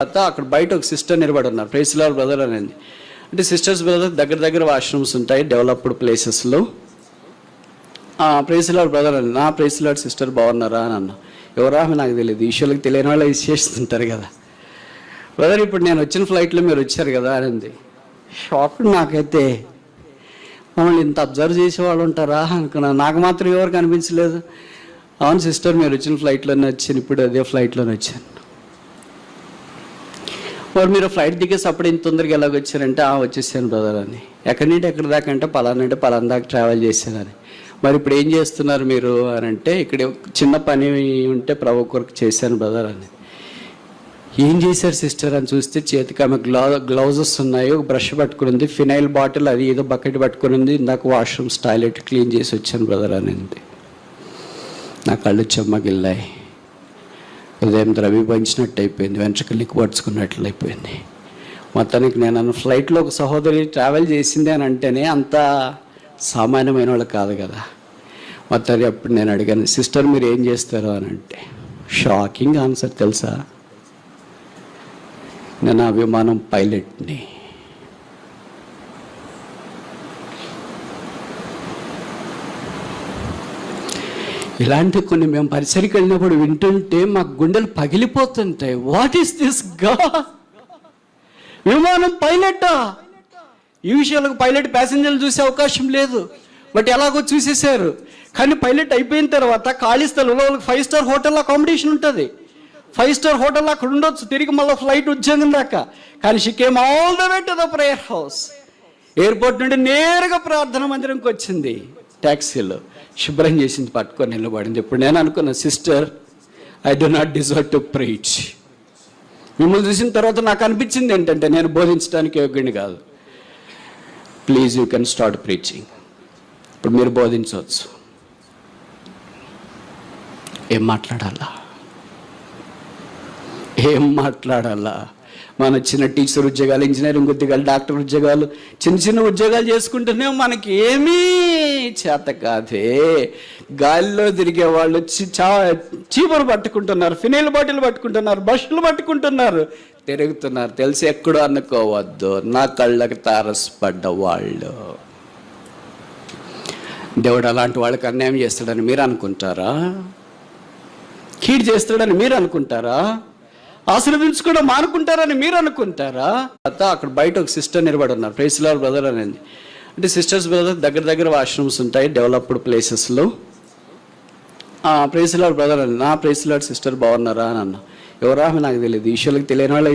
అక్కడ బయట ఒక సిస్టర్ నిలబడి ఉన్నారు, ప్రైజ్ లార్డ్ బ్రదర్ అనేది. అంటే సిస్టర్స్ బ్రదర్ దగ్గర వాష్రూమ్స్ ఉంటాయి డెవలప్డ్ ప్లేసెస్లో. ప్రైజ్ లార్డ్ బ్రదర్ అని, ప్రైజ్ లార్డ్ సిస్టర్ బాగున్నారా అని అన్నా. ఎవరా నాకు తెలియదు, ఈశ్వరులకు తెలియని వాళ్ళు చేస్తుంటారు కదా. బ్రదర్ ఇప్పుడు నేను వచ్చిన ఫ్లైట్లో మీరు వచ్చారు కదా అనేది. షాక్ నాకైతే, మమ్మల్ని ఇంత అబ్జర్వ్ చేసేవాళ్ళు ఉంటారా అనుకున్నాను. నాకు మాత్రం ఎవరు కనిపించలేదు. అవును సిస్టర్ మీరు వచ్చిన ఫ్లైట్లోనే వచ్చాను, ఇప్పుడు అదే ఫ్లైట్లోనే వచ్చాను. మరి మీరు ఫ్లైట్ దిగేసి అప్పుడు ఇంత తొందరగా ఎలాగ వచ్చారంటే వచ్చేసాను బ్రదర్ అని. ఎక్కడి నుండి ఎక్కడి దాకా అంటే పలానా దాకా ట్రావెల్ చేశానని. మరి ఇప్పుడు ఏం చేస్తున్నారు మీరు అని అంటే, ఇక్కడ చిన్న పని ఉంటే ప్రభు కొరకు చేశాను బ్రదర్ అని. ఏం చేశారు సిస్టర్ అని చూస్తే చేతికి ఆమె గ్లౌజెస్ ఉన్నాయి, ఒక బ్రష్ పట్టుకుని ఉంది, ఫినైల్ బాటిల్ అది ఏదో బకెట్ పట్టుకుని ఉంది. ఇందాక వాష్రూమ్స్ టాయిలెట్ క్లీన్ చేసి వచ్చాను బ్రదర్ అని. నా కళ్ళు చెమ్మగిల్లాయి, ఉదయం ద్రవి పంచినట్టు అయిపోయింది, వెంట్రుకలు పడుచుకున్నట్లు అయిపోయింది. మొత్తానికి నేను ఫ్లైట్లో ఒక సహోదరి ట్రావెల్ చేసింది అని అంటేనే అంత సామాన్యమైన వాళ్ళు కాదు కదా. మొత్తానికి అప్పుడు నేను అడిగాను, సిస్టర్ మీరు ఏం చేస్తారు అని అంటే, షాకింగ్ ఆన్సర్ తెలుసా, నేను విమానం పైలట్ని. ఇలాంటి కొన్ని మేము పరిసరికి వెళ్ళినప్పుడు వింటుంటే మాకు గుండెలు పగిలిపోతుంటాయి. What is this god? విమానం పైలటా? ఈ విషయాలకు పైలట్ ప్యాసింజర్లు చూసే అవకాశం లేదు, బట్ ఎలాగో చూసేశారు. కానీ పైలట్ అయిపోయిన తర్వాత ఖాళీ స్థలంలో 5 స్టార్ హోటల్లో అకామిడేషన్ ఉంటుంది. 5 స్టార్ హోటల్లో అక్కడ ఉండొచ్చు, తిరిగి మళ్ళీ ఫ్లైట్ ఉద్యోగం దాకా. కానీ she came all the way to the prayer house. Airport నుండి నేరుగా ప్రార్థన మందిరంకి వచ్చింది. ట్యాక్సీలో శుభ్రం చేసింది, పట్టుకొని నిలబడింది. ఇప్పుడు నేను అనుకున్నా, sister I do not deserve to preach. మిమ్మల్ని చూసిన తర్వాత నాకు అనిపించింది ఏంటంటే, నేను బోధించడానికి యోగ్యుని కాదు. Please you can start preaching. ఇప్పుడు మీరు బోధించవచ్చు. ఏం మాట్లాడాలా? మన చిన్న టీచర్ ఉద్యోగాలు, ఇంజనీరింగ్ ఉద్యోగాలు, డాక్టర్ ఉద్యోగాలు, చిన్న ఉద్యోగాలు చేసుకుంటూనే మనకి ఏమీ చేత కాదే. గాలిలో తిరిగే వాళ్ళు చీపురు పట్టుకుంటున్నారు, ఫినైల్ బాటిల్ పట్టుకుంటున్నారు, బస్సులు పట్టుకుంటున్నారు, తిరుగుతున్నారు. తెలిసి ఎక్కడో అనుకోవద్దు, నా కళ్ళకి తారసపడ్డ వాళ్ళు. దేవుడు అలాంటి వాళ్ళకి అన్యాయం చేస్తాడని మీరు అనుకుంటారా? కీడు చేస్తాడని మీరు అనుకుంటారా? ఆశీర్వదించుకోవడం మానుకుంటారని మీరు అనుకుంటారా? అక్కడ బయట ఒక సిస్టర్ నిలబడి ఉన్నారు, ప్రైజ్ లార్డ్ బ్రదర్ అనేది. అంటే సిస్టర్స్ బ్రదర్ దగ్గర వాష్రూమ్స్ ఉంటాయి డెవలప్డ్ ప్లేసెస్లో. ప్రైజ్ లార్డ్ బ్రదర్ అని, ప్రైజ్ లార్డ్ సిస్టర్ బాగున్నారా అని అన్నా. ఎవరా నాకు తెలియదు, ఈశ్వరులకు తెలియని వాళ్ళు